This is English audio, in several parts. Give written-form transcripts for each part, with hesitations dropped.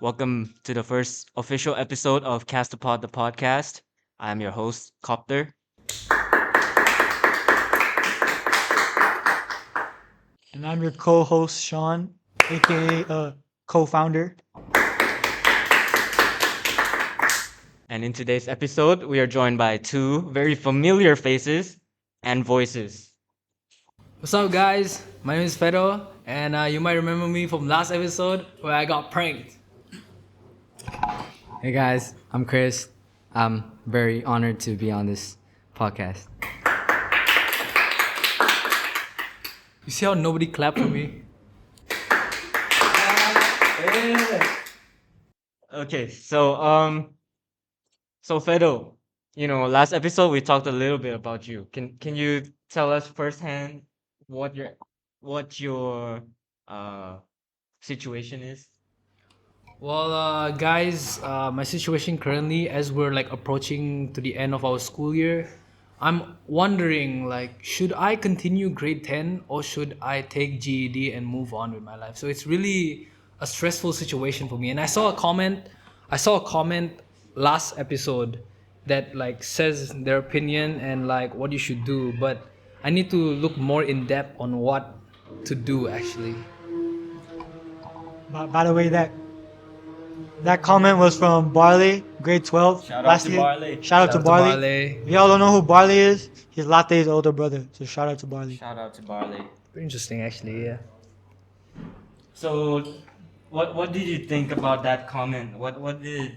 Welcome to the first official episode of Castapod the podcast. I'm your host, Copter. And I'm your co-host Sean, aka co-founder. And in today's episode, we are joined by two very familiar faces and voices. What's up, guys? My name is Fedo, and you might remember me from last episode where I got pranked. Hey guys, I'm Chris. I'm very honored to be on this podcast. You see how nobody clapped for me? Okay, so Fedo, last episode we talked a little bit about you. Can you tell us firsthand what your uh situation is? Well, guys, my situation currently, as we're like approaching to the end of our school year, I'm wondering like, should I continue grade 10 or should I take GED and move on with my life? So it's really a stressful situation for me. And I saw a comment last episode that like says their opinion and like what you should do, but I need to look more in depth on what to do actually. By the way, that comment was from Barley, grade 12. Shout out last to year. Barley. Shout out to Barley. If y'all don't know who Barley is, he's Latte's older brother. So shout out to Barley. Shout out to Barley. Very interesting actually, yeah. So, what did you think about that comment? What did it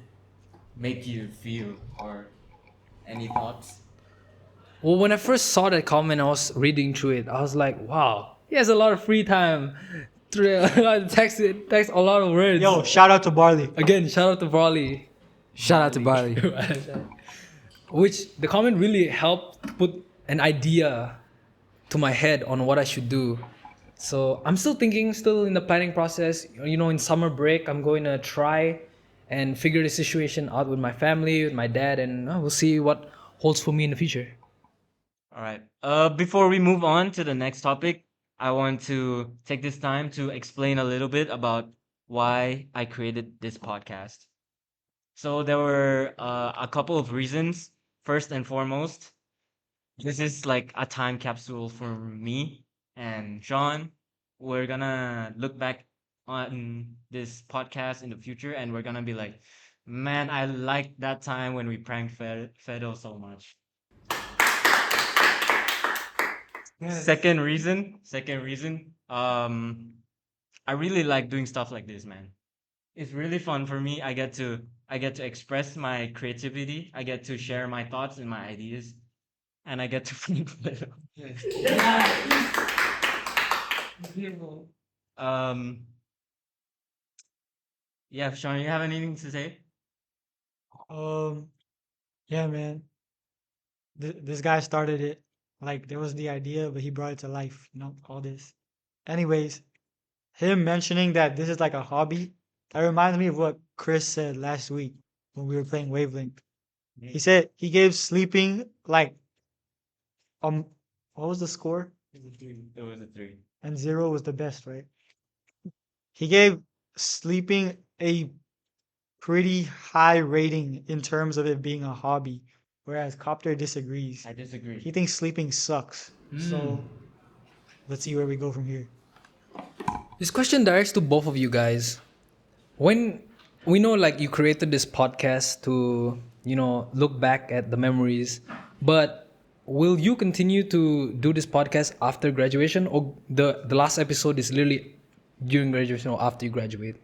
make you feel, or any thoughts? Well, when I first saw that comment, I was reading through it. I was like, wow, he has a lot of free time. Text a lot of words. Yo, shout out to Barley. Again, shout out to Barley. Shout out to Barley. Which the comment really helped put an idea to my head on what I should do. So I'm still thinking, still in the planning process. You know, in summer break, I'm going to try and figure the situation out with my family, with my dad, and we'll see what holds for me in the future. All right. Before we move on to the next topic, I want to take this time to explain a little bit about why I created this podcast. So there were a couple of reasons. First and foremost, this is like a time capsule for me and Sean. We're gonna look back on this podcast in the future, and we're gonna be like, man, I liked that time when we pranked Fedo so much. Second reason, I really like doing stuff like this, man. It's really fun for me. I get to express my creativity. I get to share my thoughts and my ideas, and I get to prank Fedo. Um, yeah, Sean, you have anything to say? Um, yeah, man. This guy started it. Like there was the idea, but he brought it to life. All this. Anyways, him mentioning that this is like a hobby, that reminds me of what Chris said last week when we were playing Wavelength. He said he gave sleeping like what was the score? It was a three. It was a three. And 0 was the best, right? He gave sleeping a pretty high rating in terms of it being a hobby, whereas Copter disagrees. I disagree. He thinks sleeping sucks. So let's see where we go from here. This question directs to both of you guys. When we know like you created this podcast to, look back at the memories, but will you continue to do this podcast after graduation, or the last episode is literally during graduation or after you graduate?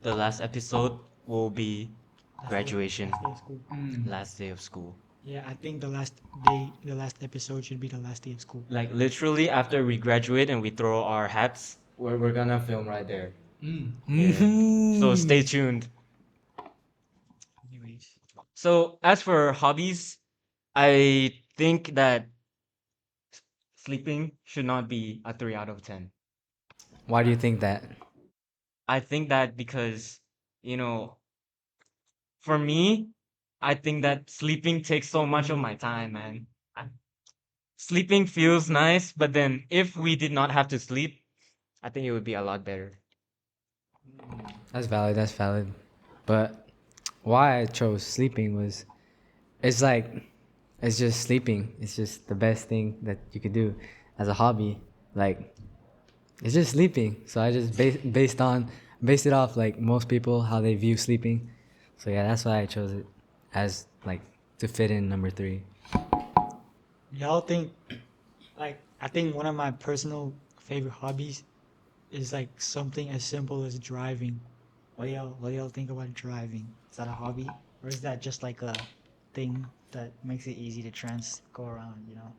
The last episode will be graduation, Last day of school. last day of school. Yeah, I think the last episode should be the last day of school. Like literally after we graduate and we throw our hats, we're gonna film right there. Yeah. So stay tuned. Anyways, So as for hobbies, I think that sleeping should not be a 3 out of 10. Why do you think that? I think that because, you know, for me, I think that sleeping takes so much of my time, man. I- Sleeping feels nice, but then if we did not have to sleep, I think it would be a lot better. That's valid. But why I chose sleeping was it's like it's just sleeping. It's just the best thing that you could do as a hobby. Like it's just sleeping. So I just based it off like most people how they view sleeping. So yeah, that's why I chose it as like to fit in number 3. Y'all think like I think one of my personal favorite hobbies is like something as simple as driving. What do y'all think about driving? Is that a hobby? Or is that just like a thing that makes it easy to go around, you know?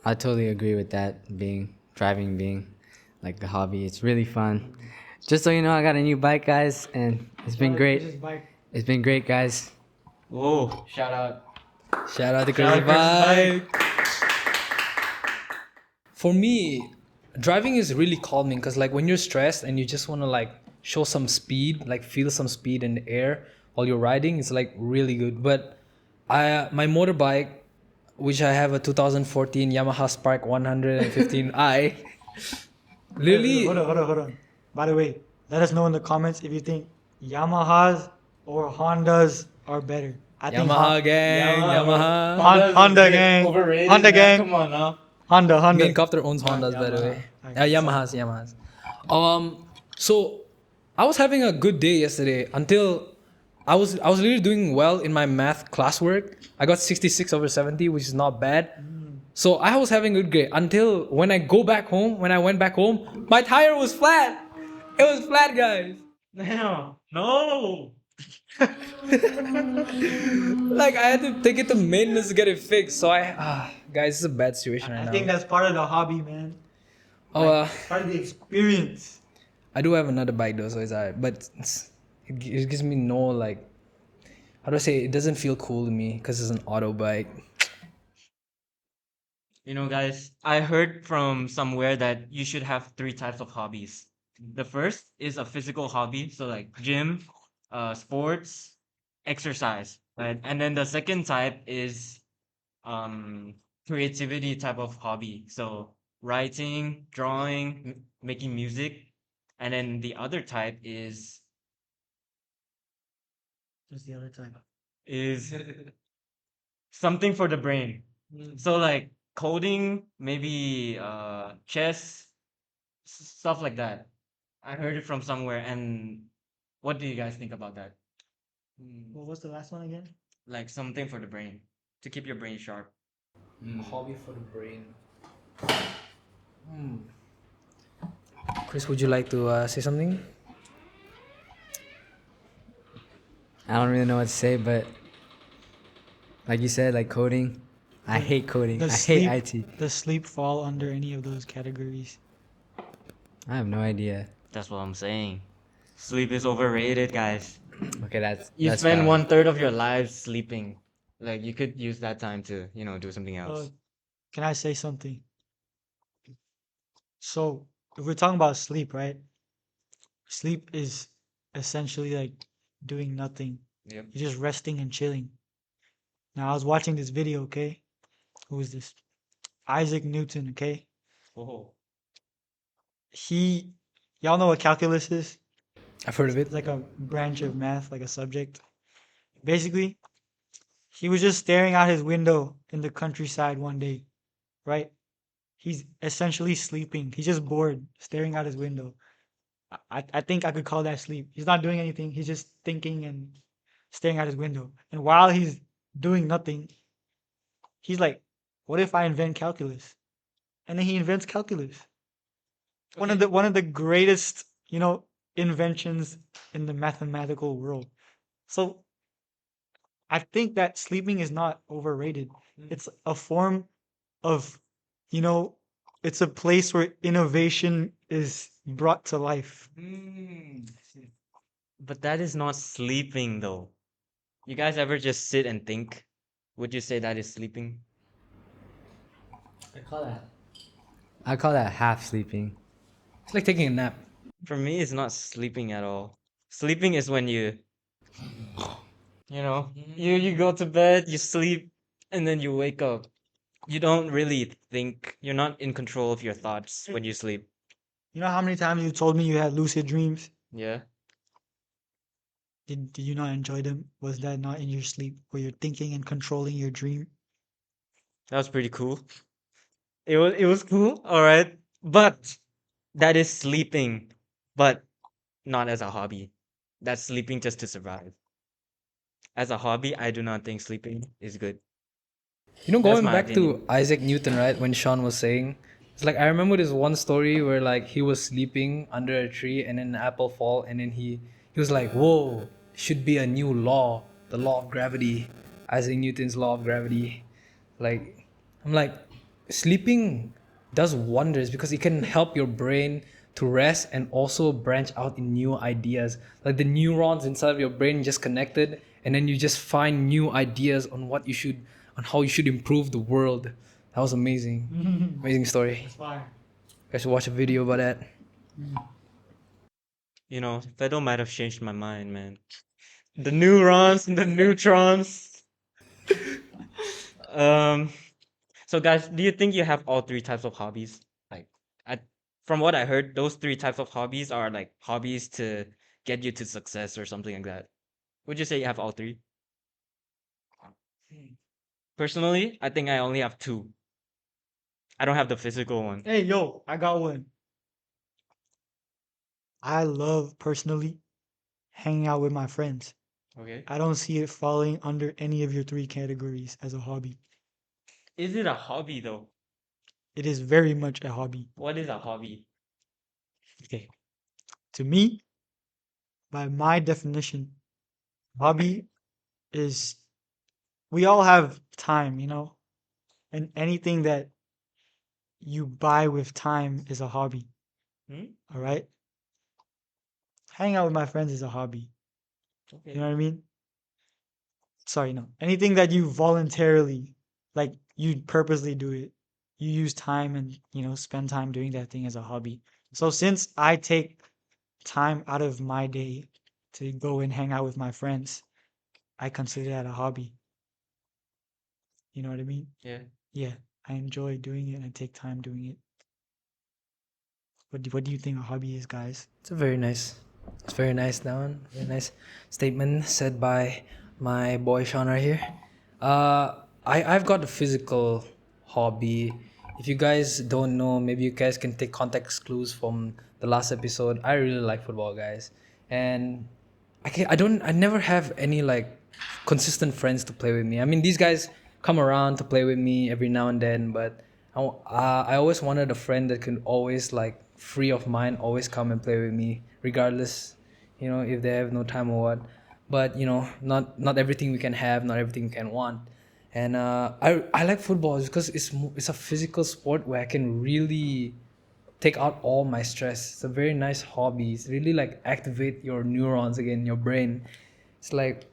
I totally agree with that being driving being like a hobby. It's really fun. Just so you know, I got a new bike, guys, and it's been Charlie great. Chris's bike. It's been great, guys. Oh, shout out. Shout out to Shout Chris out Chris's bike. Bike. For me, driving is really calming because like when you're stressed and you just want to like show some speed, like feel some speed in the air while you're riding, it's like really good. But my motorbike, which I have a 2014 Yamaha Spark 115i, Hey, really hold on. By the way, let us know in the comments if you think Yamahas or Hondas are better. I think Yamaha gang, Yamaha. Yamaha. Honda, Honda's a Honda bit gang, overrated, Honda man. gang, Come on now. Honda. Main Copter owns Alright, Hondas, by the way. alright, Yamahas. So I was having a good day yesterday until I was really doing well in my math classwork. I got 66 over 70, which is not bad. So I was having a good day until when I went back home, my tire was flat. It was flat, guys. No. No. Like I had to take it to maintenance to get it fixed. So guys, it's a bad situation right I now. think that's part of the hobby, man. Oh, It's part of the experience. I do have another bike though, so it's alright. But it gives me no like, how do I say? It doesn't feel cool to me because it's an auto bike. You know, guys, I heard from somewhere that you should have three types of hobbies. The first is a physical hobby, so like gym, sports, exercise, right? And then the second type is creativity type of hobby, so writing, drawing, making music. And then the other type Just the other time. is something for the brain. So like coding, maybe chess, stuff like that. I heard it from somewhere. And what do you guys think about that? What was the last one again? Like something for the brain to keep your brain sharp. Hobby for the brain. Chris, would you like to say something? I don't really know what to say, but like you said, like coding. I hate coding. I hate IT. Does sleep fall under any of those categories? I have no idea. That's what I'm saying. Sleep is overrated, guys. Okay, that's You that's spend valid. 1/3 of your life sleeping. Like you could use that time to, do something Uh, else. can I say something? So, if we're talking about sleep, right? Sleep is essentially like doing nothing. Yep. You're just resting and chilling. Now, I was watching this video, okay? Who is this? Isaac Newton, okay? Oh. He, y'all know what calculus is? I've heard of it. It's like a branch of math, like a subject. Basically, he was just staring out his window in the countryside one day, right? He's essentially sleeping. He's just bored, staring out his window. I think I could call that sleep. He's not doing anything. He's just thinking and staring out his window. And while he's doing nothing, he's like, "What if I invent calculus?" And then he invents calculus. One of the greatest, inventions in the mathematical world. So I think that sleeping is not overrated. It's a form of, you know, it's a place where innovation is brought to life. But that is not sleeping though. You guys ever just sit and think? Would you say that is sleeping? I call that half sleeping. It's like taking a nap. For me, it's not sleeping at all. Sleeping is when you go to bed, you sleep, and then you wake up. You don't really think. You're not in control of your thoughts when you sleep. You know how many times you told me you had lucid dreams? Yeah. Did you not enjoy them? Was that not in your sleep where you're thinking and controlling your dream? That was pretty cool. It was cool, all right. But that is sleeping, but not as a hobby. That's sleeping just to survive. As a hobby, I do not think sleeping is good. You know, That's going my back to opinion. Isaac Newton, right? When Sean was saying, it's like I remember this one story where like he was sleeping under a tree and then an apple fall, and then he was like, "Whoa, should be a new law, the law of gravity, Isaac Newton's law of gravity." Like, I'm like, sleeping does wonders because it can help your brain to rest and also branch out in new ideas. Like the neurons inside of your brain just connected, and then you just find new ideas on what you should, on how you should improve the world. That was amazing, amazing story. That's fire. You guys should watch a video about that. Fedo might have changed my mind, man. The neurons and the neutrons. Um, so guys, do you think you have all three types of hobbies? Like, I, from what I heard, those three types of hobbies are like hobbies to get you to success or something like that. Would you say you have all three? Personally, I think I only have two. I don't have the physical one. Hey, yo, I got one. I love personally hanging out with my friends. Okay. I don't see it falling under any of your three categories as a hobby. Is it a hobby though? It is very much a hobby. What is a hobby? Okay. To me, by my definition, hobby is we all have time, and anything that you buy with time is a hobby. Hmm? All right. Hanging out with my friends is a hobby. You Okay. know what I mean? Sorry, no. Anything that you voluntarily, like you purposely do it, you use time and, spend time doing that thing as a hobby. So since I take time out of my day to go and hang out with my friends, I consider that a hobby. You know what I mean? Yeah. Yeah, I enjoy doing it and I take time doing it. What do you think a hobby is, guys? It's a very nice, it's very nice down, very nice statement said by my boy Sean right here. I've got a physical hobby. If you guys don't know, maybe you guys can take context clues from the last episode. I really like football, guys, and I never have any like consistent friends to play with me. I mean, these guys come around to play with me every now and then, but I always wanted a friend that can always like free of mind, always come and play with me, regardless, if they have no time or what. But not everything we can have, not everything we can want. And I like football because it's a physical sport where I can really take out all my stress. It's a very nice hobby. It's really like activate your neurons again in your brain. It's like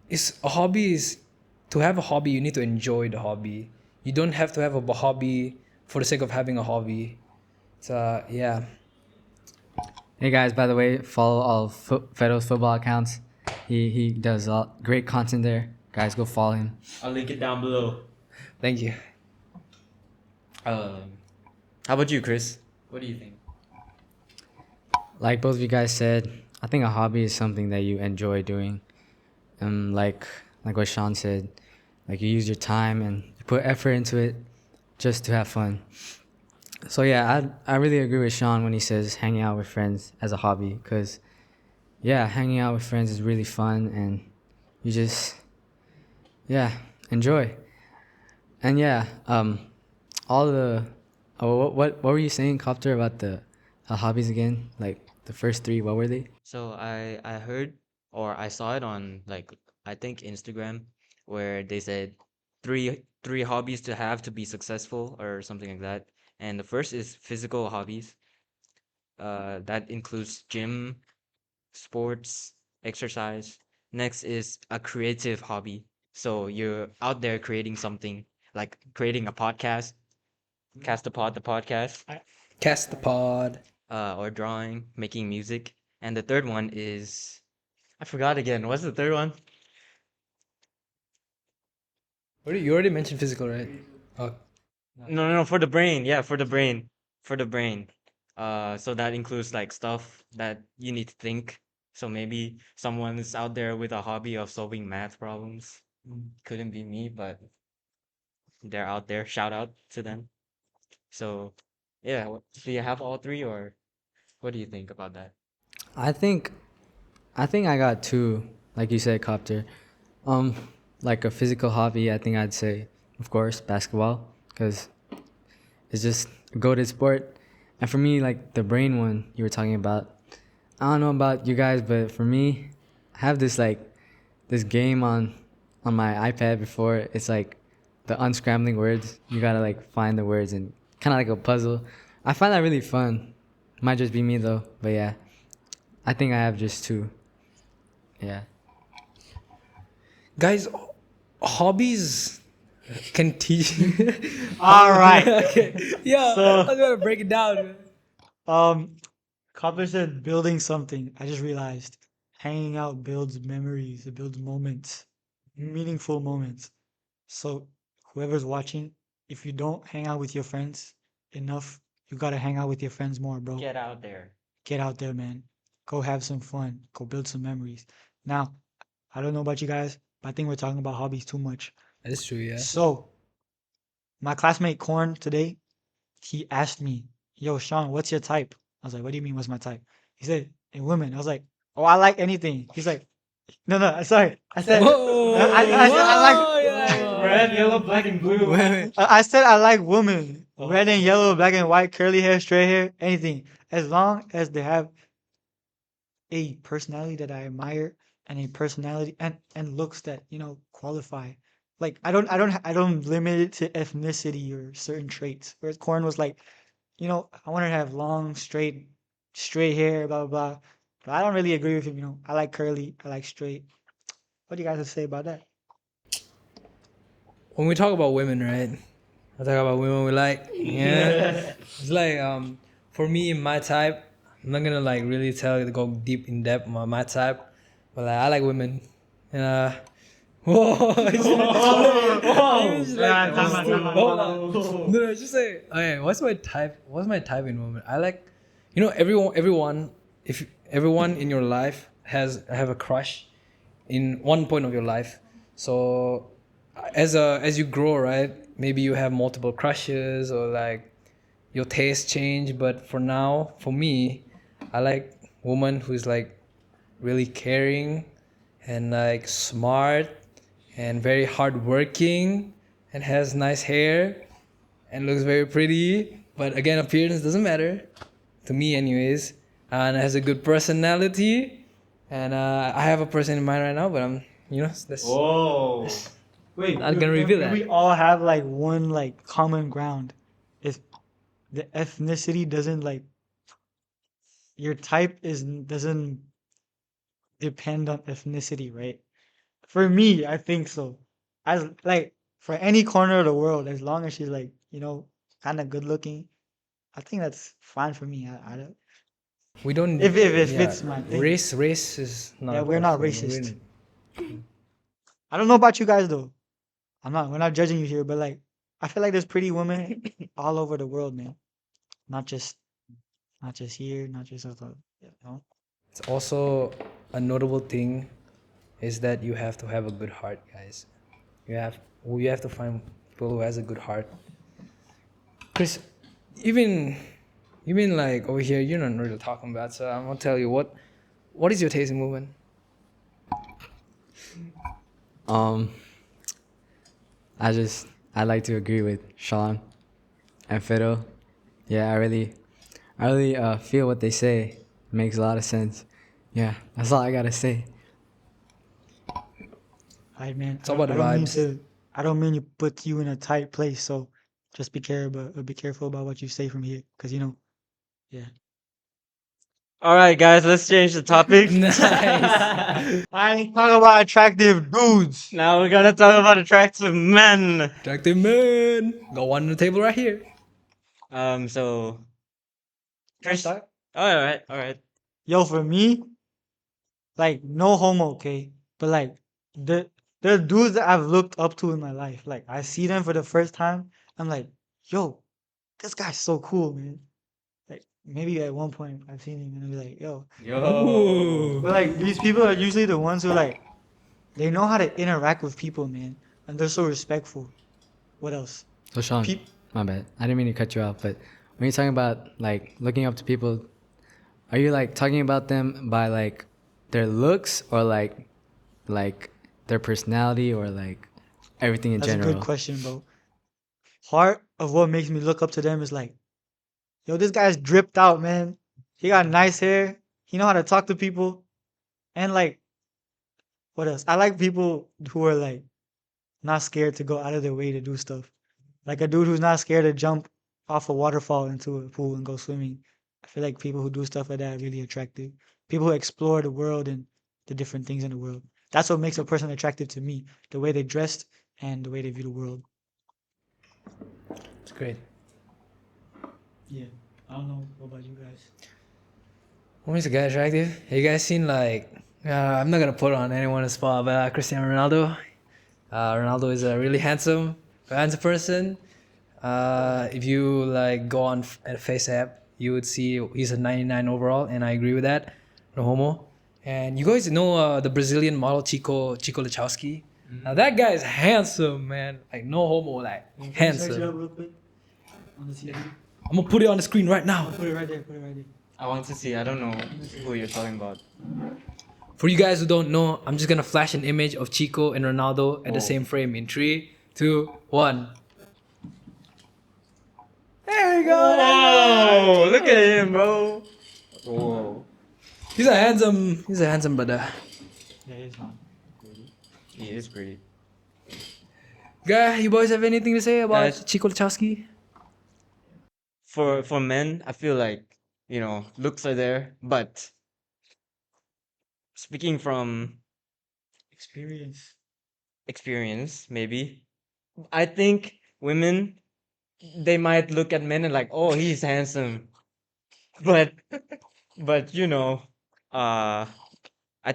it's a hobby is to have a hobby you need to enjoy the hobby. You don't have to have a hobby for the sake of having a hobby. It's yeah. Hey guys, by the way, follow all of Fedo's football accounts. He does great content there. Guys, go follow him. I'll link it down below. Thank you. How about you, Chris? What do you think? Like both of you guys said, I think a hobby is something that you enjoy doing. Like what Sean said, like you use your time and you put effort into it just to have fun. So yeah, I really agree with Sean when he says hanging out with friends as a hobby, because yeah, hanging out with friends is really fun and you just yeah enjoy. And yeah, all the what were you saying, Copter, about the hobbies again? Like the first three, what were they? So I heard or I saw it on like I think Instagram where they said three hobbies to have to be successful or something like that. And the first is physical hobbies. That includes gym, sports, exercise. Next is a creative hobby. So you're out there creating something, like creating a podcast, cast a pod, the podcast, I Cast the pod. or drawing, making music. And the third one is I forgot again. What's the third one? You already mentioned physical, right? Oh, No, no, no, for the brain. Yeah, for the brain. For the brain. So that includes like stuff that you need to think. So maybe someone is out there with a hobby of solving math problems. Couldn't be me, but they're out there. Shout out to them. So, yeah, do you have all three, or what do you think about that? I think I think I got two, like you said, copter. Um, like a physical hobby, I think I'd say, of course, basketball, because it's just a goated sport. And for me, like the brain one you were talking about, I don't know about you guys, but for me, I have this game on my iPad before. It's like the unscrambling words. You gotta like find the words and kind of like a puzzle. I find that really fun. Might just be me though, but yeah, I think I have just two. Yeah. Guys, hobbies can teach. All right. Okay. Yeah, So, I was gonna break it down, man. um, Copper said building something. I just realized hanging out builds memories. It builds moments, meaningful moments. So whoever's watching, if you don't hang out with your friends enough, you gotta hang out with your friends more, bro. Get out there. Get out there, man. Go have some fun. Go build some memories. Now, I don't know about you guys, but I think we're talking about hobbies too much. That is true, yeah. So my classmate Corn today, he asked me, "Yo, Sean, what's your type?" I was like, "What do you mean, what's my type?" He said, "In women." I was like, "Oh, I like anything." He's like, "No, no, sorry." I said, Whoa, I said I like. whoa, yeah. Red, yellow, black, and blue. Wait, wait. I said I like women, red and yellow, black and white, curly hair, straight hair, anything, as long as they have a personality that I admire and a personality and looks that qualify. Like I don't limit it to ethnicity or certain traits. Whereas Corn was like, I want to have long, straight hair, blah blah blah. But I don't really agree with him. I like curly, I like straight. What do you guys have to say about that? When we talk about women, right? I talk about women we like. Yeah. It's like for me, my type, I'm not gonna like really tell you to go deep in depth on my type, but like I like women. And whoa, it's just like, hold on. No, just say, okay, what's my type? What's my type in women? I like, everyone, if everyone in your life have a crush in one point of your life. So as you grow, right? Maybe you have multiple crushes or like your taste change. But for now, for me, I like woman who's like really caring and like smart and very hardworking and has nice hair and looks very pretty. But again, appearance doesn't matter to me, anyways. And has a good personality. And I have a person in mind right now, but that's Whoa. Wait, not gonna reveal that. we all have like one like common ground. If the ethnicity doesn't like your type is doesn't depend on ethnicity, right? For me, I think so. As like for any corner of the world, as long as she's like, kind of good looking, I think that's fine for me. I don't We don't. if it Yeah, fits my thing. race is not. Yeah, a we're not question. racist. I don't know about you guys though. We're not judging you here, but like I feel like there's pretty women all over the world, man. Not just here, not just It's also a notable thing is that you have to have a good heart, guys. You have to find people who has a good heart. Chris, even even like over here, you're not really talking about. So I'm gonna tell you what is your taste in movement? Um, I like to agree with Sean and Fedo. Yeah, I really feel what they say. Makes a lot of sense. Yeah, that's all I gotta say. Alright, man. It's all about the vibes. I don't mean to put you in a tight place, so just be careful about what you say from here, because yeah. All right, guys, let's change the topic. Nice. I ain't talking about attractive dudes. Now we're gonna talk about attractive men. Attractive man. Got one on the table right here. So Can I start? all right, all right. Yo, for me, like no homo, okay, but like the dudes that I've looked up to in my life, like I see them for the first time, I'm like, yo, this guy's so cool, man. Like maybe at one point I've seen him and I'll be like, yo. Yo. But like these people are usually the ones who like they know how to interact with people, man, and they're so respectful. What else? So Sean, Peop- my bad. I didn't mean to cut you off, but when you're talking about like looking up to people, are you like talking about them by like their looks or like their personality or like everything in That's a good general? question, bro. Part of what makes me look up to them is like, yo, this guy's dripped out, man. He got nice hair. He know how to talk to people, and like, what else? I like people who are like not scared to go out of their way to do stuff. Like a dude who's not scared to jump off a waterfall into a pool and go swimming. I feel like people who do stuff like that are really attractive. People who explore the world and the different things in the world. That's what makes a person attractive to me. The way they dressed and the way they view the world. It's great. Yeah. I don't know what about you guys. What makes a guy attractive? Have you guys seen like? I'm not gonna put on anyone's spot, but Cristiano Ronaldo. Ronaldo is a really handsome person. If you like go on at Face app, you would see he's a 99 overall, and I agree with that. No homo. And you guys know the Brazilian model Chico Lechowski. Now that guy is handsome, man. Like no homo, like Search it up handsome. real quick on the TV. I'm gonna put it on the screen right now. Put it right there. Put it right there. I want to see. I don't know who you're talking about. For you guys who don't know, I'm just gonna flash an image of Chico and Ronaldo at the Whoa. same frame in 3, 2, 1. There we go. Whoa! Look at him, bro. Whoa. He's a handsome brother. Yeah, it's not. He is pretty. Guy, you boys have anything to say about Guys. Chico Lechowski? For men, I feel like looks are there, but speaking from Experience. experience, maybe I think women they might look at men and like, oh, he's handsome, but but I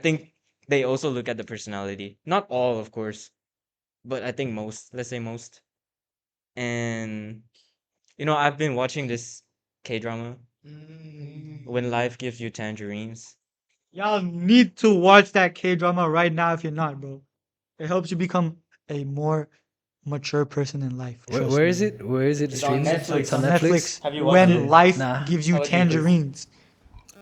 think they also look at the personality. Not all, of course, but I think most. Let's say most. And I've been watching this K drama, When Life Gives You Tangerines. Y'all need to watch that K drama right now if you're not, bro. It helps you become a more mature person in life. Where, Trust where me. is it? Where is it? It's on streamed? Netflix. It's on On Netflix. Netflix. Have you watched When it? life Nah. gives you How about you, Chris? tangerines.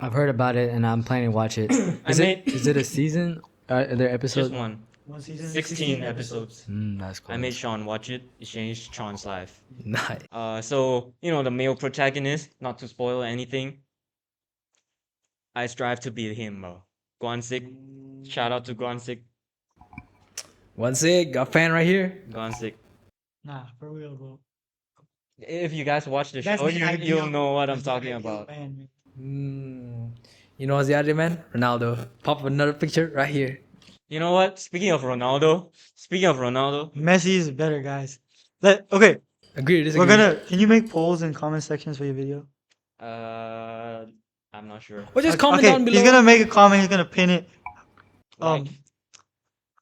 I've heard about it and I'm planning to watch it. I Is made it a season? Are there just episodes? one. One season, 16 episodes. That's cool. I made Sean watch it. It changed Sean's life. Nice. So the male protagonist, not to spoil anything, I strive to be him, bro. Guansik. Shout out to Guansik. One sec, got a fan right here. Guansik. Nah, for real, bro. If you guys watch the That's show, the you'll ideal- know what I'm that's the talking ideal about. man, man. You know what's the other man? Ronaldo. Pop up another picture right here. You know what? Speaking of Ronaldo, Messi is better, guys. Okay, Agree or disagree? Can you make polls in comment sections for your video? uh, I'm not sure. Or just comment Okay, down below. he's gonna make a comment. He's gonna pin it. Like,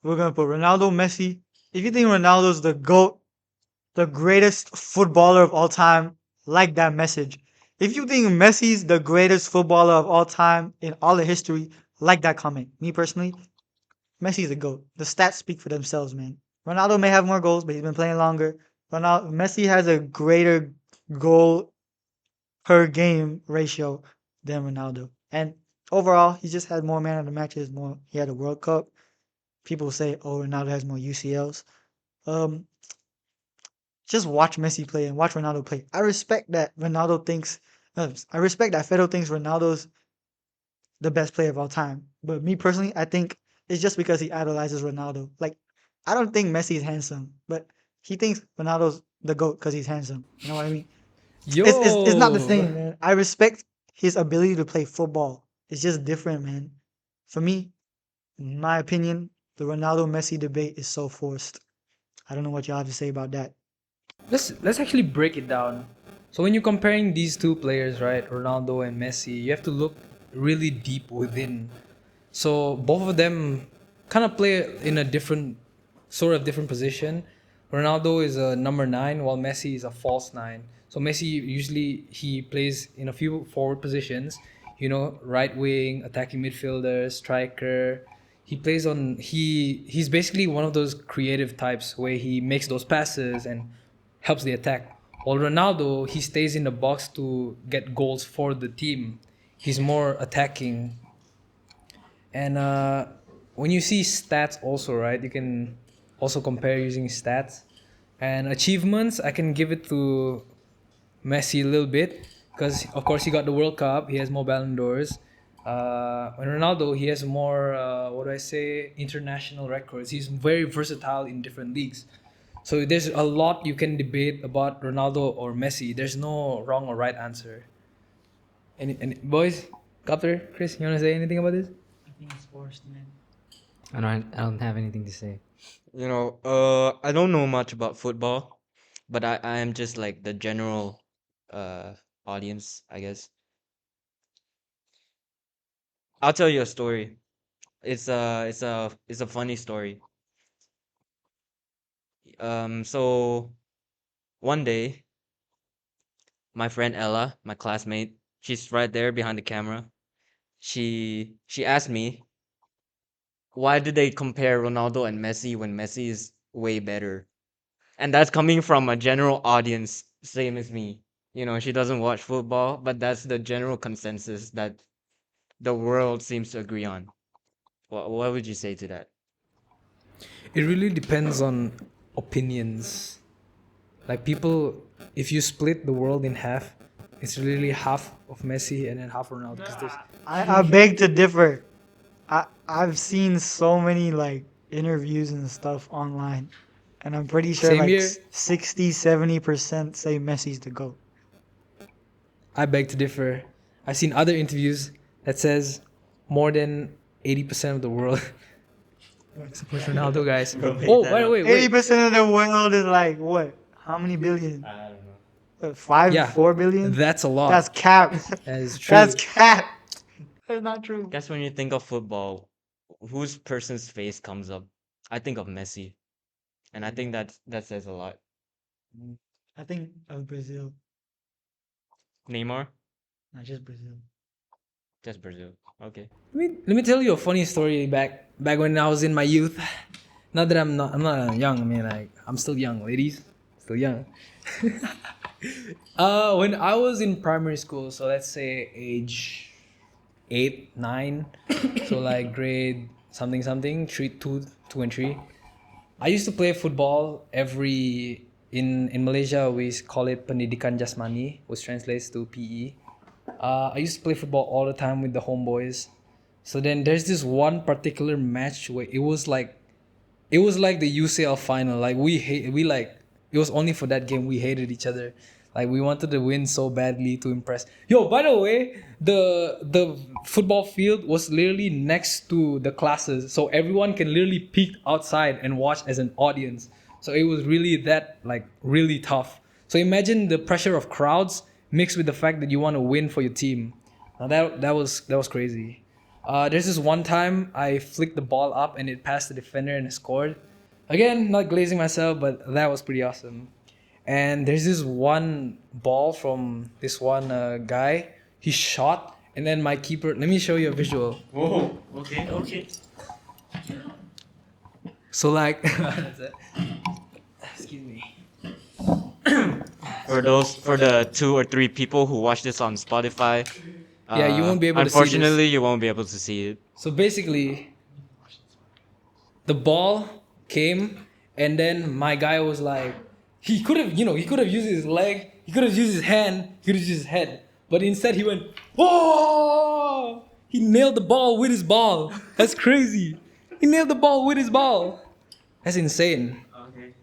We're gonna put Ronaldo, Messi. If you think Ronaldo's the GOAT, the greatest footballer of all time, like that message. If you think Messi's the greatest footballer of all time in all of history, like that comment. Me personally, Messi's the GOAT. The stats speak for themselves, man. Ronaldo may have more goals, but he's been playing longer. Messi has a greater goal per game ratio than Ronaldo. And overall, he just had more man of the matches, more he had a World Cup. People say, oh, Ronaldo has more UCLs. Just watch Messi play and watch Ronaldo play. I respect that Fedo thinks Ronaldo's the best player of all time. But me personally, I think it's just because he idolizes Ronaldo. Like, I don't think Messi is handsome, but he thinks Ronaldo's the GOAT because he's handsome. You know what I mean? Yo. It's not the same, man. I respect his ability to play football. It's just different, man. For me, in my opinion, the Ronaldo Messi debate is so forced. I don't know what y'all have to say about that. Let's actually break it down. So when you're comparing these two players, right, Ronaldo and Messi, you have to look really deep within. So both of them kind of play in a different position. Ronaldo is a number nine, while Messi is a false nine. So Messi usually he plays in a few forward positions, right wing, attacking midfielder, striker. He's basically one of those creative types where he makes those passes and helps the attack. While Ronaldo, he stays in the box to get goals for the team. He's more attacking. And when you see stats also, right, you can also compare using stats. And achievements, I can give it to Messi a little bit because, of course, he got the World Cup. He has more Ballon d'Ors. And Ronaldo, he has more, what do I say, international records. He's very versatile in different leagues. So there's a lot you can debate about Ronaldo or Messi. There's no wrong or right answer. Any boys, Copter, Chris, you want to say anything about this? I think it's forced, man. I don't have anything to say. I don't know much about football, but I am just like the general uh audience, I guess. I'll tell you a story. It's a funny story. So one day, my friend Ella, my classmate, she's right there behind the camera. She asked me, why do they compare Ronaldo and Messi when Messi is way better? And that's coming from a general audience, same as me. She doesn't watch football, but that's the general consensus that the world seems to agree on. What would you say to that? It really depends on opinions. Like people, if you split the world in half, it's really half of Messi and then half Ronaldo. Because there's I beg to differ. I've seen so many like interviews and stuff online, and I'm pretty sure same like here. 60-70% say Messi's the GOAT. I beg to differ. I've seen other interviews that says more than 80% of the world supports Ronaldo, guys. Make Oh, that by the up. way, wait. 80% of the world is like what? How many billion? I don't know. Five, Yeah, 4 billion? that's a That's lot. cap. That is That's true. cap. That's not true. Guess when you think of football, whose person's face comes up? I think of Messi, and I think that says a lot. I think of Brazil, Neymar, not just Brazil. just Brazil. Okay. Let me tell you a funny story back when I was in my youth. Not that I'm not young. I mean, like I'm still young, ladies, still young. When I was in primary school, so let's say age 8, 9, so like grade something something, 3, 2, 2 and 3. I used to play football every in Malaysia we call it pendidikan jasmani, which translates to PE. I used to play football all the time with the homeboys. So then there's this one particular match where it was like the UCL final. Like we like it was only for that game we hated each other. Like we wanted to win so badly to impress. Yo, by the way, the football field was literally next to the classes, so everyone can literally peek outside and watch as an audience. So it was really that like really tough. So imagine the pressure of crowds mixed with the fact that you want to win for your team. Now that was crazy. There's this one time I flicked the ball up and it passed the defender and it scored. Again, not glazing myself, but that was pretty awesome. And there's this one ball from this one guy. He shot, and then my keeper. Let me show you a visual. Whoa. Okay. Okay. So like, that's it. Excuse me. For the 2 or 3 people who watch this on Spotify, Yeah, you won't be able to see this. unfortunately, you won't be able to see it. So basically, the ball came, and then my guy was like, he could have used his leg, he could have used his hand, he could have used his head, but instead he went, whoa! He nailed the ball with his ball. That's crazy. He nailed the ball with his ball. That's insane. Okay.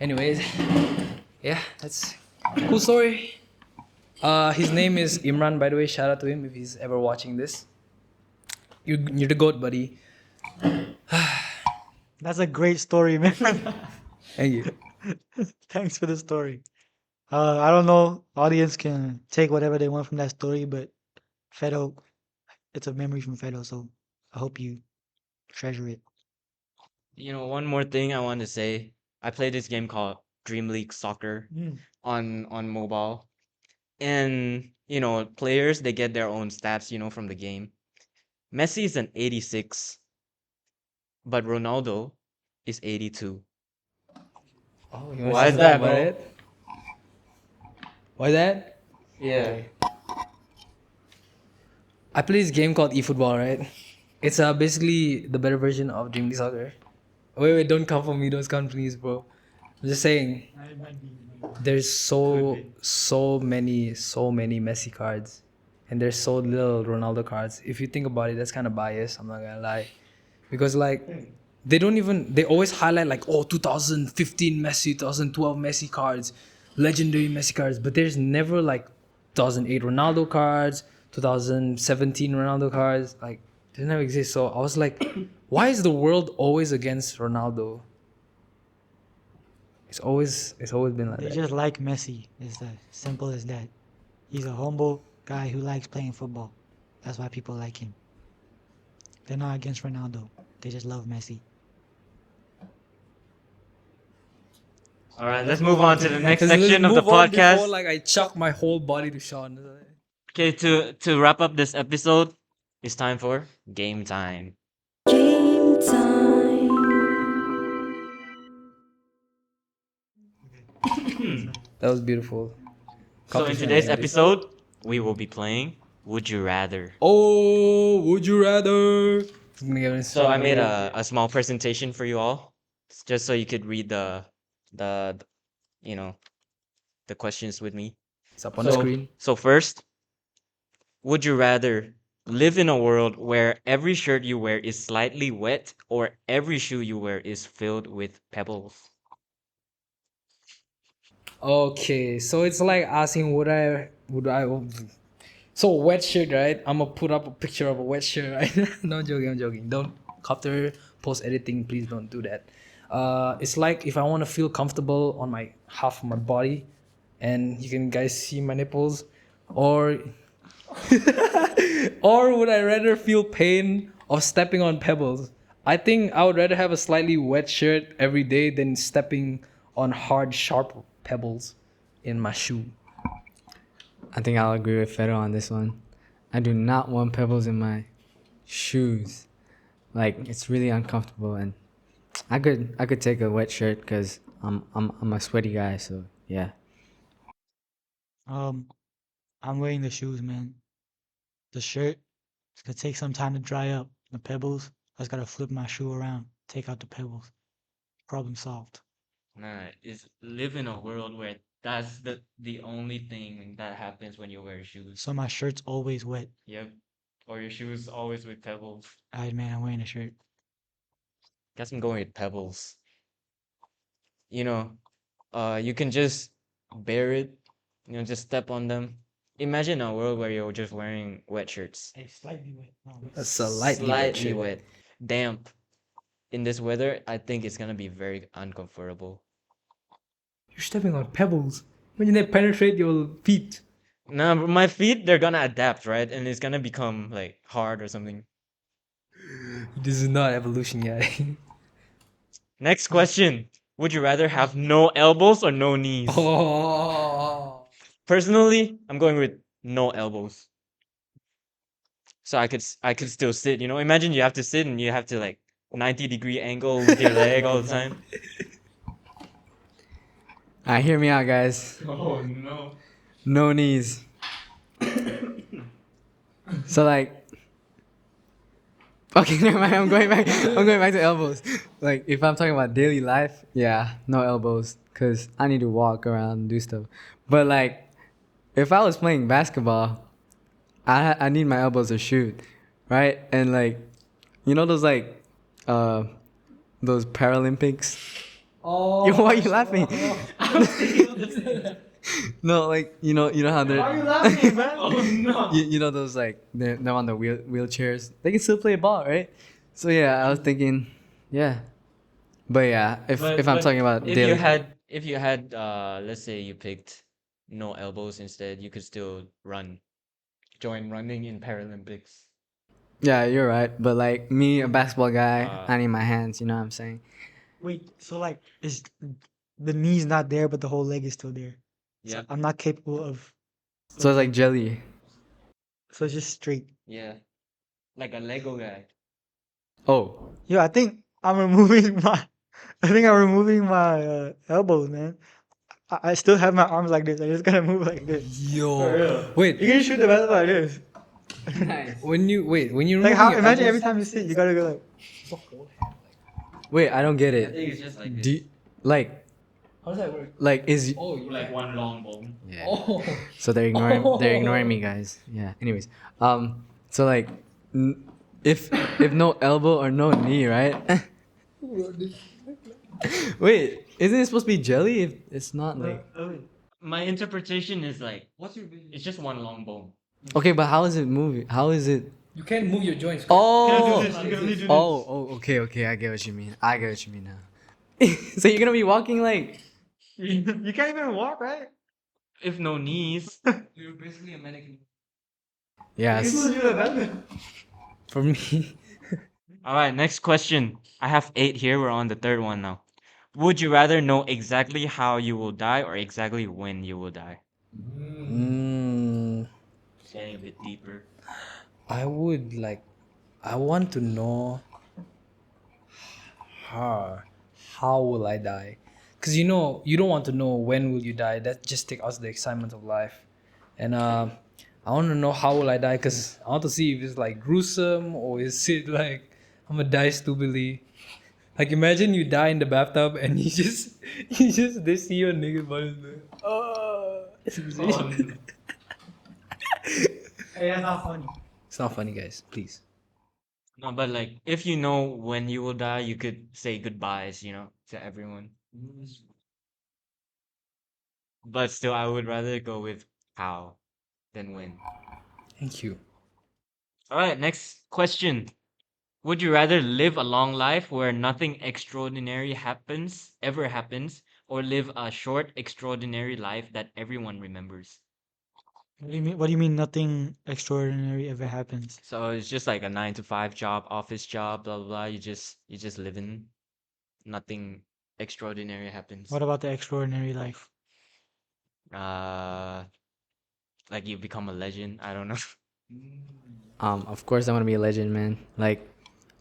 Anyways, yeah, that's a cool story. His name is Imran, by the way. Shout out to him if he's ever watching this. You're the goat, buddy. That's a great story, man. Thank you. Thanks for the story. I don't know. Audience can take whatever they want from that story, but Fedo, it's a memory from Fedo, so I hope you treasure it. One more thing I want to say. I play this game called Dream League Soccer Mm. on mobile. And players they get their own stats, from the game. Messi is an 86, but Ronaldo is 82. Oh, you want to Why say is something that, about bro? it? Why that? Yeah. Okay. I play this game called eFootball, right? It's basically the better version of Dream League Soccer. Wait, don't come for me, those companies, bro. I'm just saying, It might be. there's Could so be. so many Messi cards, and there's so little Ronaldo cards. If you think about it, that's kind of biased. I'm not gonna lie, because like they always highlight like, oh, 2015 Messi, 2012 Messi cards, legendary Messi cards, but there's never like 2008 Ronaldo cards, 2017 Ronaldo cards. Like they never exist. So I was like, why is the world always against Ronaldo? It's always been like They that. just like Messi. It's as simple as that. He's a humble guy who likes playing football. That's why people like him. They're not against Ronaldo. They just love Messi. All right, let's move on to the next Let's section of the move on before podcast. like I chuck my whole body to Sean. Okay, to wrap up this episode, it's time for game time. Game time. That was beautiful. So in today's episode, we will be playing Would You Rather. Oh, would you rather? So I made a small presentation for you all, just so you could read the you know the questions with me. It's up on the So screen. so first, would you rather live in a world where every shirt you wear is slightly wet or every shoe you wear is filled with pebbles? Okay, so it's like asking would I so wet shirt, right? I'm gonna put up a picture of a wet shirt, right? No, I'm joking. Don't after post editing, please don't do that. It's like if I want to feel comfortable on my half of my body, and you can guys see my nipples, or or would I rather feel pain of stepping on pebbles? I think I would rather have a slightly wet shirt every day than stepping on hard, sharp pebbles in my shoe. I think I'll agree with Fedo on this one. I do not want pebbles in my shoes. Like it's really uncomfortable, and I could take a wet shirt because I'm a sweaty guy. So yeah. Um, I'm wearing the shoes, man. The shirt, it's gonna take some time to dry up. The pebbles, I just gotta flip my shoe around, take out the pebbles. Problem solved. Nah, is live in a world where that's the only thing that happens when you wear shoes. So my shirt's always wet. Yep. Or your shoes always with pebbles. Alright, man, I'm wearing a shirt. Guess I'm going with pebbles. You know, you can just bear it, just step on them. Imagine a world where you're just wearing wet shirts. Hey, slightly wet. No, That's a lightly wet Slightly shirt. wet, damp. In this weather, I think it's gonna be very uncomfortable. You're stepping on pebbles. Imagine they penetrate your feet. Nah, but my feet, they're gonna adapt, right? And it's gonna become like hard or something. This is not evolution yet. Next question. Would you rather have no elbows or no knees? Oh. Personally, I'm going with no elbows. So I could still sit, Imagine you have to sit and you have to like 90-degree angle with your leg all the time. Alright, hear me out, guys. Oh no. No knees. So like. Okay, never mind. I'm going back. I'm going back to elbows. Like if I'm talking about daily life, yeah, no elbows, cause I need to walk around and do stuff. But like, if I was playing basketball, I need my elbows to shoot, right? And like, those like, those Paralympics. Oh. Yo, why are you laughing? No, like you know how they're. Why are you laughing, man? Oh no. You know those like they're on the wheelchairs. They can still play ball, right? So yeah, I was thinking, yeah, but yeah, if I'm talking about if daily, you had let's say you picked no elbows instead, you could still join running in Paralympics. yeah, you're right. But like me, a basketball guy, Uh, I need my hands. You know what I'm saying? Wait, so like is the knee's not there, but the whole leg is still there. So Yeah. I'm not capable So of it's like jelly. so it's just straight. Yeah. Like a Lego guy. Oh. Yo, I think I'm removing my I think I'm removing my elbows, man. I still have my arms like this. I just gotta move like this. Yo, You wait. can shoot the basketball like this. When you're Like removing how? your Imagine every elbows. time you sit, you gotta go like. Wait, I don't get I it. think it's just like this. Do you, like How does that work? like is Oh, you Like one long bone. yeah. Oh. So they're ignoring me, guys. Yeah. Anyways, so like, n- if no elbow or no knee, right? Wait, isn't it supposed to be jelly? If it's not like My interpretation is like it's just one long bone. okay, but how is it moving? How is it? You can't move your joints. Oh, this, you can only do this. okay, okay. I get what you mean. I get what you mean now. So you're gonna be walking like You can't even walk, right? If no knees. You're basically a mannequin. yes for me. All right, next question. I have 8 here. We're on the third one now. Would you rather know exactly how you will die or exactly when you will die? Mm, Getting a bit deeper. I would like. I want to know how will I die? Because you don't want to know when will you die. That just take us the excitement of life, and I want to know how will I die because I want to see if it's like gruesome or is it like I'm gonna die stupidly. Like imagine you die in the bathtub and you just they see your nigga body. Oh, Hey, that's not funny. it's not funny, guys. Please. No, but like if you know when you will die, you could say goodbyes, to everyone. But still, I would rather go with how than when. Thank you. All right, next question. Would you rather live a long life where nothing extraordinary ever happens, or live a short, extraordinary life that everyone remembers? What do you mean? What do you mean? Nothing extraordinary ever happens. So it's just like a 9 to 5 job, office job, blah blah blah. You just living, nothing extraordinary happens. What about the extraordinary life? Uh, like you become a legend. I don't know. of course I want to be a legend, man. Like,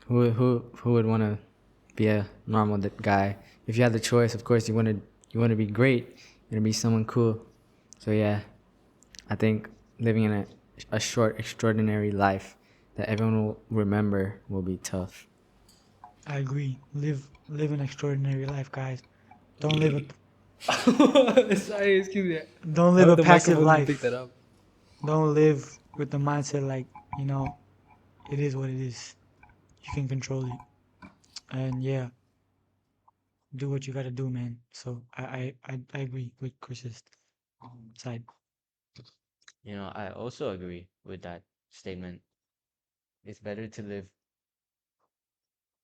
who would want to be a normal guy? If you had the choice, of course you want to be great. You want to be someone cool. So yeah, I think living in a short, extraordinary life that everyone will remember will be tough. I agree. Live an extraordinary life, guys. Don't live Sorry, excuse me. don't live a The passive microphone picked life. that up. Don't live with the mindset like, it is what it is. You can control it. And yeah, do what you gotta do, man. So I agree with Chris's side. I also agree with that statement. It's better to live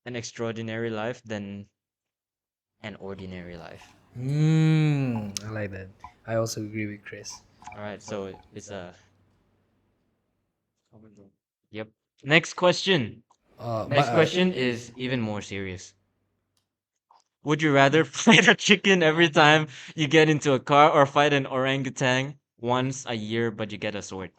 an extraordinary life than an ordinary life. I like that. I also agree with Chris. All right, so it's a yep. Next question. Next question is even more serious. Would you rather fight a chicken every time you get into a car or fight an orangutan once a year but you get a sword?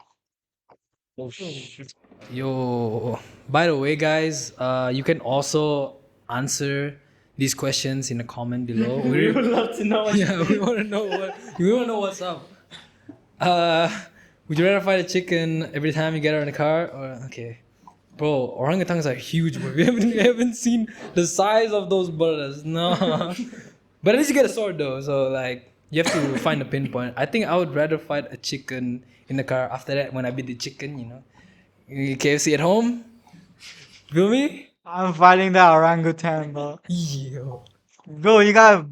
Oh shit. Yo, by the way, guys, you can also answer these questions in the comment below. We would love to know. Yeah, we want to know what's up. Uh, would you rather fight a chicken every time you get out in the car, or okay, bro? Orangutans are huge, bro. We haven't seen the size of those brothers. No, but at least you get a sword though. So like, you have to find a pinpoint. I think I would rather fight a chicken in the car. After that, when I beat the chicken, KFC at home. Feel me? I'm fighting that orangutan, bro. Yo. Bro, you got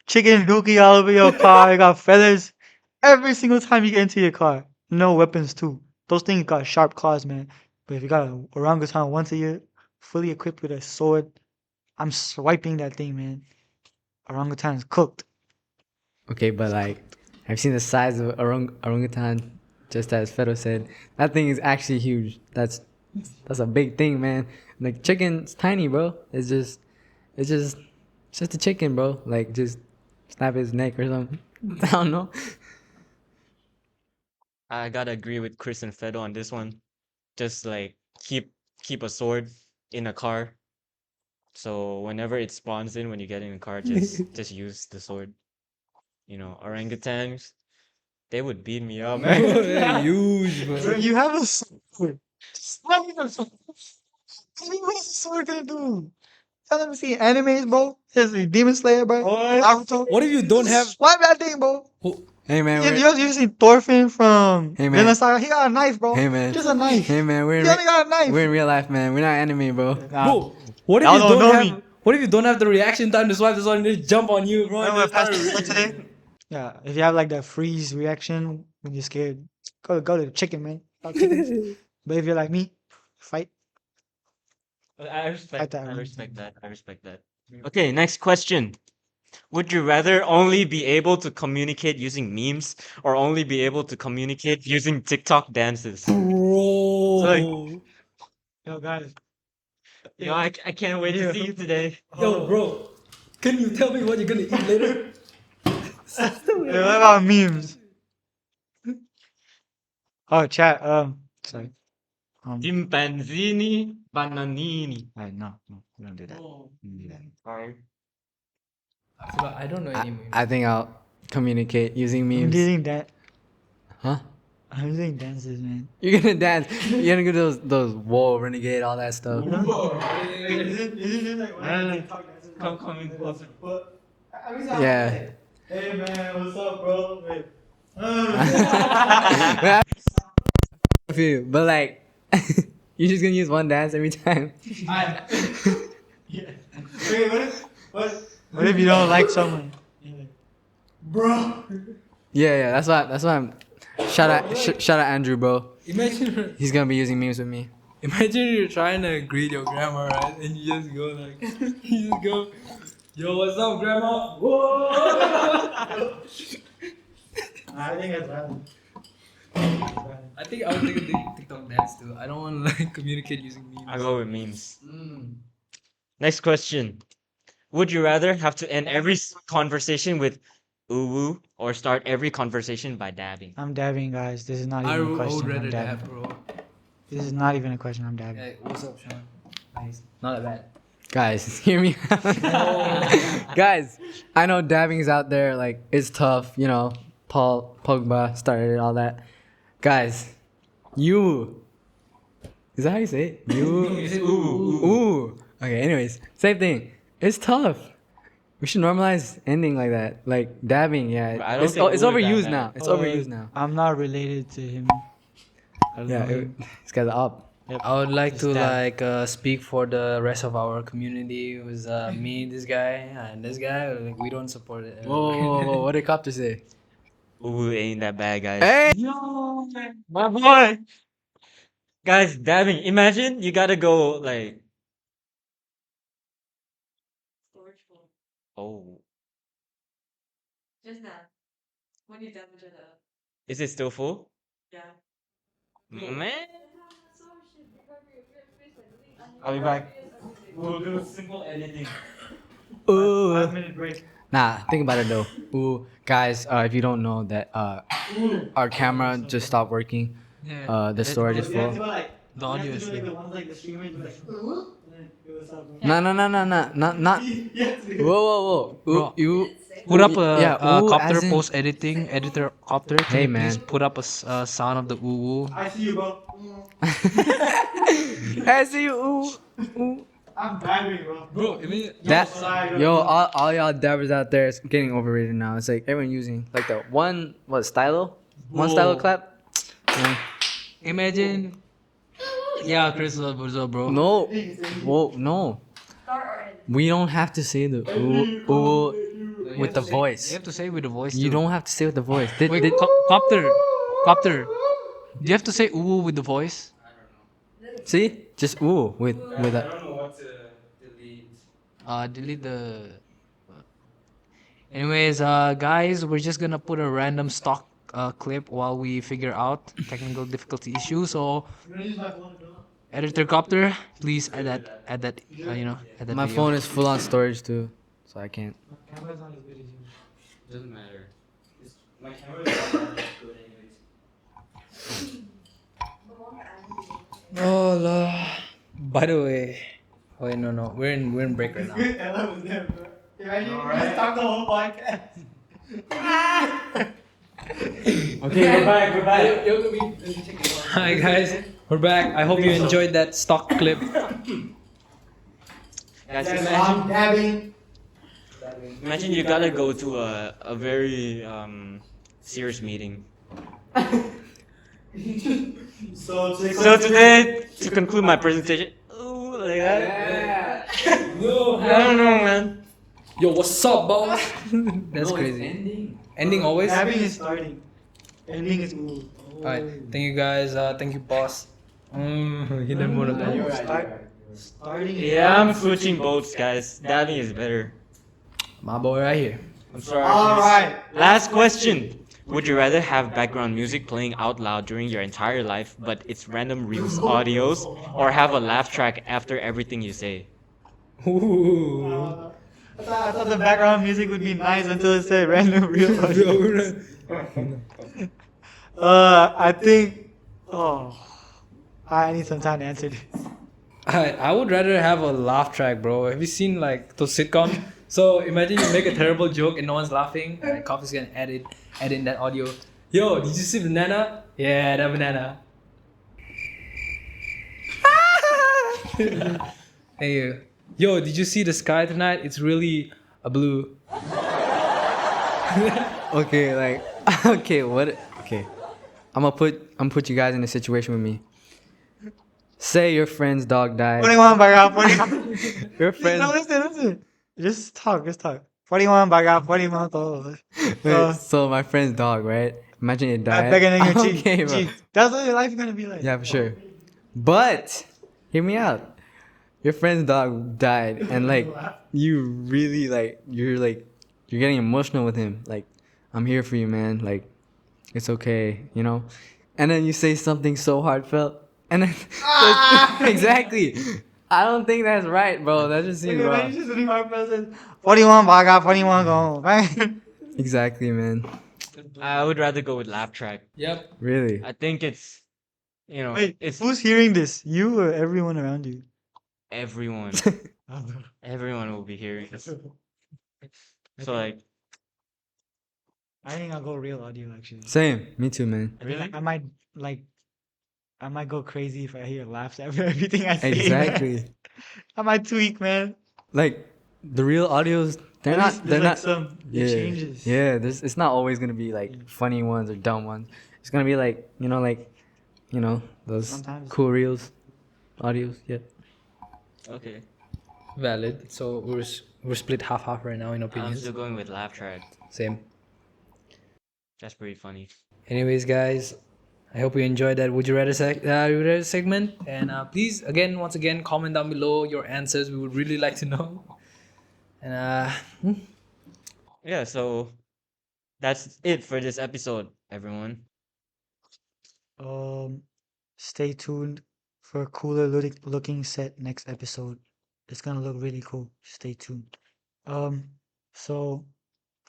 chicken dookie all over your car. You got feathers every single time you get into your car. No weapons too. Those things got sharp claws, man. But if you got an orangutan once a year, fully equipped with a sword, I'm swiping that thing, man. Orangutan's cooked. Okay, but like, I've seen the size of orangutan, just as Fedo said. That thing is actually huge. That's a big thing, man. Like chicken's tiny, bro. It's just just a chicken, bro. Like just snap his neck or something. I don't know. I gotta agree with Chris and Fedo on this one. Just like keep a sword in a car. So whenever it spawns in when you get in a car, just use the sword. You know, orangutans, they would beat me up, man. They're huge, Bro, bro. you have a sword. Just not even a sword. What is a sword gonna do? Tell them see animes, bro. There's a Demon Slayer, bro. Naruto. What if you don't have? Swipe that thing, bro. Hey man, You see Thorfinn from Hey, man. Vinland Saga? He got a knife, bro. hey man, Just a knife. hey man, He only got a knife. we're in real life, man. We're not anime, bro. Bro, what if Y'all you don't don't know have? me. What if you don't have the reaction time to swipe this one and they jump on you, bro? Remember and they Pastor start- said today? Yeah, if you have like that freeze reaction when you're scared, go to the chicken, man. Stop chickens. But if you're like me, fight. I respect that, I man. respect that. I respect that. Okay, next question. Would you rather only be able to communicate using memes or only be able to communicate using TikTok dances? Bro. Yo, guys. You know, I can't wait to see you today. Yo, bro. Can you tell me what you're gonna eat later? What about memes? Oh, chat. Sorry. Chimpanzini bananini. No, we don't do that. We don't do that. Alright. I don't know any memes. I think I'll communicate using I'm memes. using that. Huh? I'm using dances, man. You're gonna dance. You're gonna do those whoa renegade all that stuff. Come in closer. Yeah. Hey man, what's up, bro? Wait. But like, you're just gonna use one dance every time. Wait, what if you don't like someone? Yeah. That's why I'm. Shout out Andrew, bro. Imagine, He's gonna be using memes with me. imagine you're trying to greet your grandma, right? And you just go like, you just go, yo, what's up, grandma? Whoa! I think it's bad. I think I would take a TikTok dance too. I don't want to like communicate using memes. I go with memes. Next question. Would you rather have to end every conversation with ooh woo or start every conversation by dabbing? I'm dabbing, guys. This is not I even a would question. rather I'm dabbing. that, bro. This is not even a question. I'm dabbing. Hey, what's up, Sean? Nice. Not that bad. Guys, hear me out. Guys, I know dabbing's out there, like it's tough, you know. Paul Pogba started all that. Guys, you is that how you say it? You ooh. Okay, anyways, same thing. It's tough. We should normalize ending like that. Like dabbing, yeah. But I don't It's, think it's ooh is that overused bad. now. It's overused now. I'm not related to him. I don't Yeah, know him. this guy's up. I would like Just to dab. like speak for the rest of our community. It was me, this guy, and this guy. Like, we don't support it. Whoa, what did Copter say? Ooh ain't that bad, guys. Hey! Yo, my boy. Guys, dabbing. Imagine you gotta go like. Oh, is it still full? Man, I'll be back. We'll do simple editing. Ooh. 5-minute break. Nah, think about it though. Ooh, guys, if you don't know that our camera just stopped working. The storage is full. The audio is the ones like the streamers do like, No, not. Whoa. Bro, You put up a, yeah, ooh, copter as in- post editing editor copter. Can Hey, you please man. put up a sound of the ooh. I see you, bro. I see you. Ooh. I'm diving, bro. Bro, I mean, That yo, all y'all dabbers out there is getting overrated now. It's like everyone using like the one stylo, one stylo Whoa. clap. Yeah. imagine. Yeah, Chris, what's up, bro? No, whoa, no. We don't have to say the ooh with the You voice. have to say with the voice. You too. don't have to say with the voice. Wait, copter. Do you have to say ooh with the voice? See, just ooh with a. don't know what to delete. Delete the. Anyways, guys, we're just gonna put a random stock clip while we figure out technical difficulty issue. So, editor copter, please add that, add that My video. phone is full on storage too, so I can't. Camera's not as good as you. Doesn't matter. My camera is not that good anyways. Oh, by the way, wait, no, we're in break right now. Ella was there, bro. Imagine you just talk the whole podcast. Okay, we're back. We're back. Hi guys, we're back. I hope you enjoyed that stock clip. Guys, I'm dabbing. imagine you gotta go to a very serious meeting. So So today, to conclude my presentation, ooh, like that. No, I don't know, man. Yo, what's up, boss? That's crazy. Ending always. dabbing is starting. Ending is ooh. Alright, thank you guys. Thank you, boss. He didn't want to. Starting. Yeah, I'm switching boats, guys. Dabbing is better. My boy right here. I'm sorry. All right. Last question. Would you rather have background music playing out loud during your entire life, but it's random reels audios, or have a laugh track after everything you say? Ooh. I thought the background music would be nice until it said random real audio. I think. Oh, I need some time to answer this. I would rather have a laugh track, bro. Have you seen like those sitcoms? So imagine you make a terrible joke and no one's laughing. And Coffee's gonna add in that audio. Yo, did you see banana? Yeah, that banana. Hey, yo, did you see the sky tonight? It's really a blue. Okay, like, okay, what? Okay, I'm gonna put you guys in a situation with me. Say your friend's dog died. 41 baga 41. Your No, friend. listen. Just talk. 41 baga 41 to. Wait, so my friend's dog, right? Imagine it died. Begging in your cheek. Okay, bro. That's what your life is gonna be like. Yeah, for sure. But hear me out. Your friend's dog died, and like you really you're getting emotional with him. Like, I'm here for you, man. Like, it's okay, you know. And then you say something so heartfelt, and then exactly. I don't think that's right, bro. That just seems Okay, man, wrong. you just sitting my presence. 41 baga 41 go. Right? Exactly, man. I would rather go with laugh track. Yep. Really. I think it's, Wait, it's who's hearing this? You or everyone around you? everyone. Everyone will be hearing this. So like, I think I'll go real audio actually. Same. Me too, man. I think I might go crazy if I hear laughs after everything I say. man. Exactly. I might tweak, man. Like the real audios, they're At not. least They're there's, not. like, some Yeah. changes. Yeah. It's not always gonna be like funny ones or dumb ones. It's gonna be like those Sometimes. cool reels, audios. Yeah. okay, Valid. So we're split half right now in I'm opinions. still going with laugh track. Same. That's pretty funny. Anyways, guys, I hope you enjoyed that Would You Rather, segment. And please, once again, comment down below your answers. We would really like to know. And Yeah, so that's it for this episode, everyone. Stay tuned for a cooler looking set next episode. It's gonna look really cool. Stay tuned. So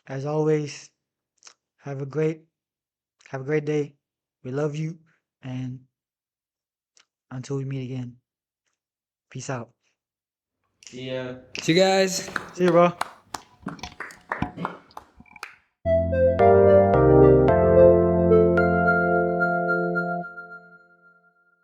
as always, have a great day. We love you, and until we meet again, peace out. See ya. see you guys. See you, bro.